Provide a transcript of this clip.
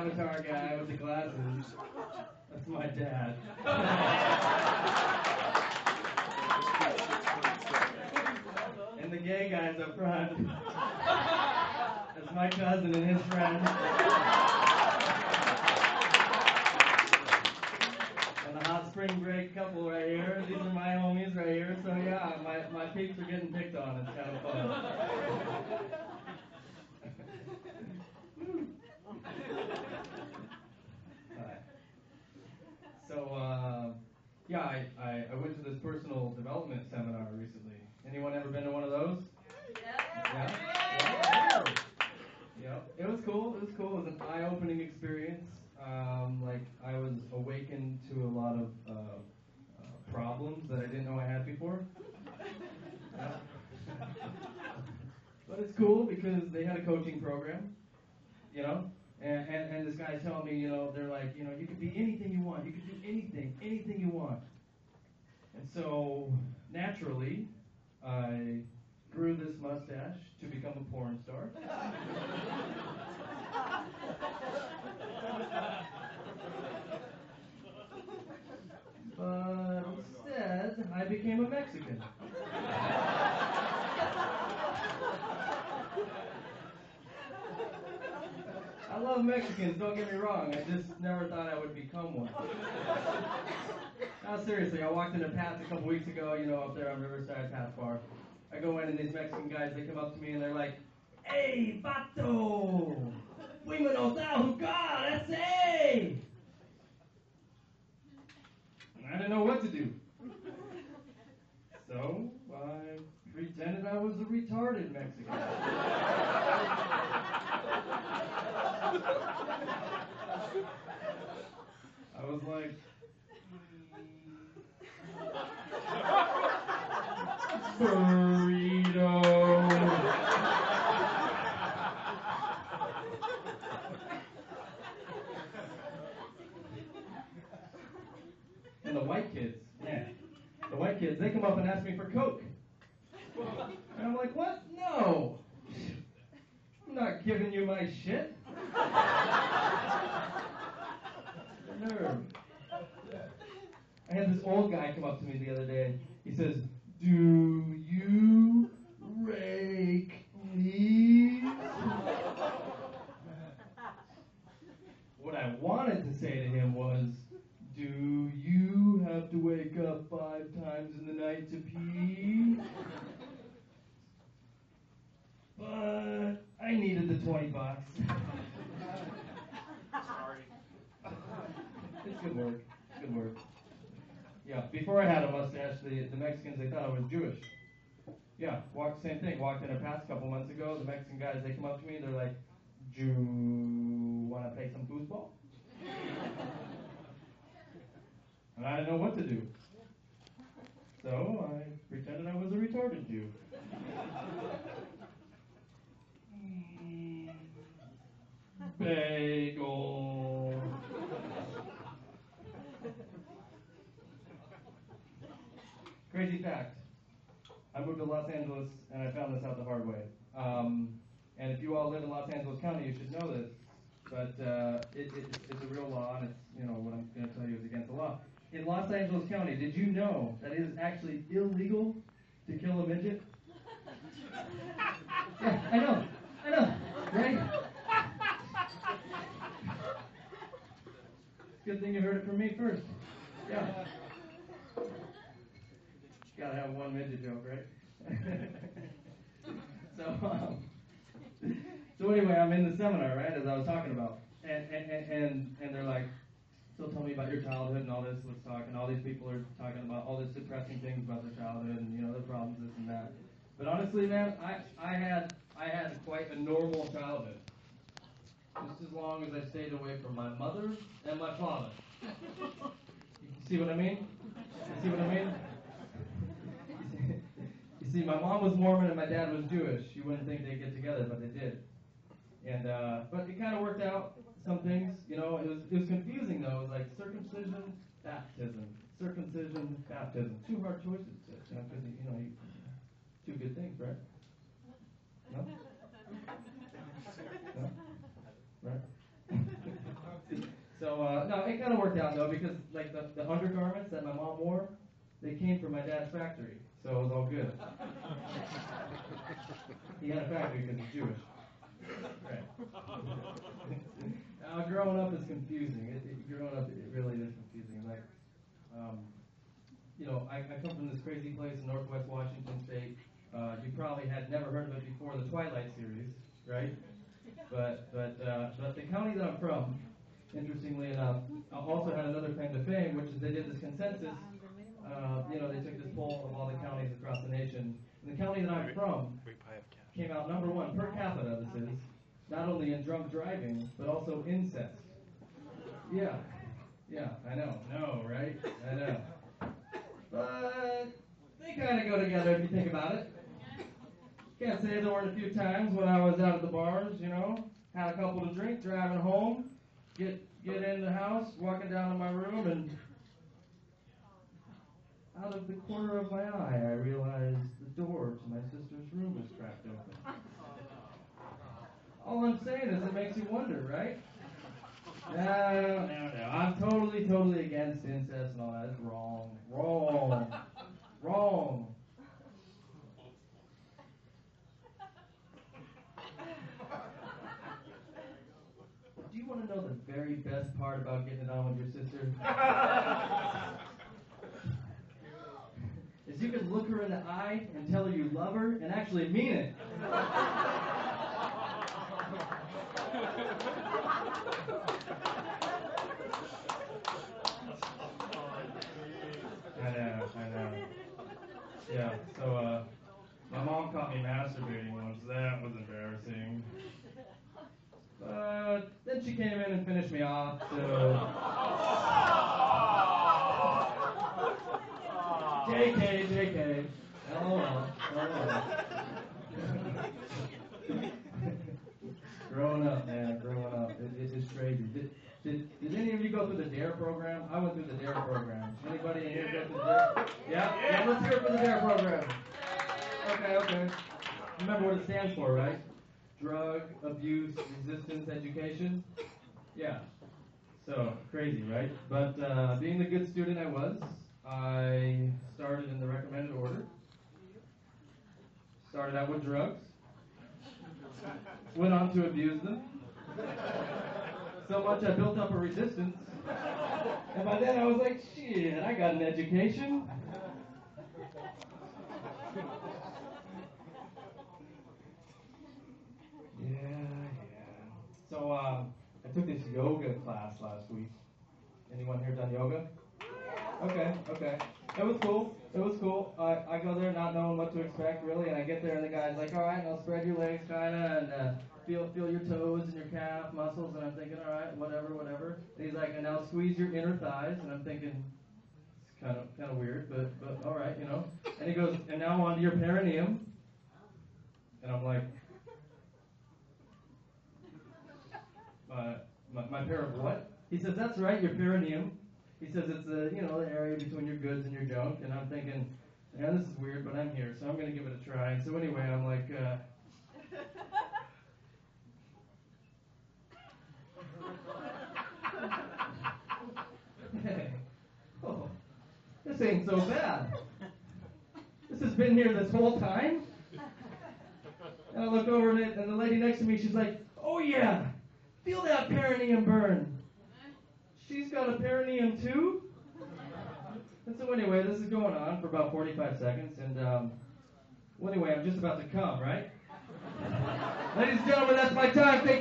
avatar guy with the glasses. That's my dad. And the gay guys up front. That's my cousin and his friend. And the hot spring break couple right here. These are my homies right here. So yeah, my peeps are getting picked on. It's kind of fun. So, yeah, I went to this personal development seminar recently. Anyone ever been to one of those? Yeah? Yeah. It was cool. It was cool. It was an eye-opening experience. Like, I was awakened to a lot of problems that I didn't know I had before. Yeah. But it's cool because they had a coaching program, you know? And this guy's telling me, you know, they're like, you know, you can be anything you want. You can do anything you want. And so, naturally, I grew this mustache to become a porn star. But instead, I became a Mexican. I love Mexicans, don't get me wrong. I just never thought I would become one. No, seriously, I walked into Pat's a couple weeks ago, you know, up there on Riverside, Pat's Bar. I go in and these Mexican guys, they come up to me and they're like, "Hey, vato! Fuimos a jugar, ese!" And I didn't know what to do. So, I pretended I was a retarded Mexican. I was like, burrito. And the white kids, man, the white kids, they come up and ask me for Coke. And I'm like, what? No. I'm not giving you my shit. Nerve. I had this old guy come up to me the other day. He says, "Do you rake leaves?" What I wanted to say to him was, "Do you have to wake up 5 times in the night to pee?" But I needed the $20. Sorry. It's good work. Good work. Yeah, before I had a mustache, the Mexicans, they thought I was Jewish. Yeah, same thing. Walked in a Pat's a couple months ago. The Mexican guys, they come up to me, they're like, "Do you want to play some foosball?" And I didn't know what to do. So I pretended I was a retarded Jew. Bagel. Crazy fact. I moved to Los Angeles, and I found this out the hard way. And if you all live in Los Angeles County, you should know this. But it's a real law, and it's, you know, what I'm going to tell you is against the law. In Los Angeles County, did you know that it is actually illegal to kill a midget? Yeah, I know, right? Good thing you heard it from me first. Yeah. Gotta have one midget joke, right? So anyway, I'm in the seminar, right, as I was talking about, and they're like, "So tell me about your childhood and all this. Let's talk." And all these people are talking about all this depressing things about their childhood and, you know, their problems, this and that. But honestly, man, I had quite a normal childhood. Just as long as I stayed away from my mother and my father. You see what I mean? You see what I mean? You see, my mom was Mormon and my dad was Jewish. You wouldn't think they'd get together, but they did. And but it kind of worked out. Some things, you know, it was confusing though. It was like circumcision, baptism, circumcision, baptism. 2 hard choices, you know, because you know, 2 good things, right? No? No? Right? it kind of worked out though, because like the undergarments that my mom wore, they came from my dad's factory, so it was all good. He had a factory because he's Jewish. Right. Growing up is confusing. Growing up, it really is confusing. Like, I come from this crazy place in Northwest Washington State. You probably had never heard of it before, the Twilight series, right? But the county that I'm from, interestingly enough, also had another claim to fame, which is they did this consensus. They took this poll of all the counties across the nation. And the county that I'm from came out number one per capita, this is, not only in drunk driving, but also incest. Yeah, I know. No, right? I know. But they kind of go together if you think about it. Can't say there weren't a few times when I was out at the bars, had a couple to drink, driving home, get in the house, walking down to my room, and out of the corner of my eye, I realized the door to my sister's room was cracked open. All I'm saying is it makes you wonder, right? No. I'm totally against incest and all that. It's wrong. Do you want to know the very best part about getting it on with your sister? Is you can look her in the eye and tell her you love her and actually mean it. I know. Yeah, so my mom caught me masturbating once. That was embarrassing. But then she came in and finished me off, so... JK. LOL. Growing up, man. It is crazy. Did any of you go through the DARE program? I went through the DARE program. Anybody in here go through the DARE? Yeah, let's hear it for the DARE program. Okay. Remember what it stands for, right? Drug Abuse Resistance Education. Yeah. So, crazy, right? But being the good student I was, I started in the recommended order. Started out with drugs. Went on to abuse them. So much I built up a resistance. And by then I was like, shit, I got an education. Yeah. So I took this yoga class last week. Anyone here done yoga? Okay. It was cool. I go there not knowing what to expect, really, and I get there and the guy's like, all right, now spread your legs, kind of, and feel your toes and your calf muscles, and I'm thinking, all right, whatever. And he's like, and now squeeze your inner thighs, and I'm thinking, it's kind of weird, but all right, And he goes, and now on to your perineum, and I'm like, my pair of what? He says, that's right, your perineum. He says it's the area between your goods and your junk, and I'm thinking, yeah, this is weird, but I'm here, so I'm going to give it a try. And so anyway, I'm like, hey, this ain't so bad. This has been here this whole time. And I look over and the lady next to me, she's like, oh yeah, feel that perineum burn. She's got a perineum too? And so anyway, this is going on for about 45 seconds, and well, anyway, I'm just about to come, right? Ladies and gentlemen, that's my time. Thank you.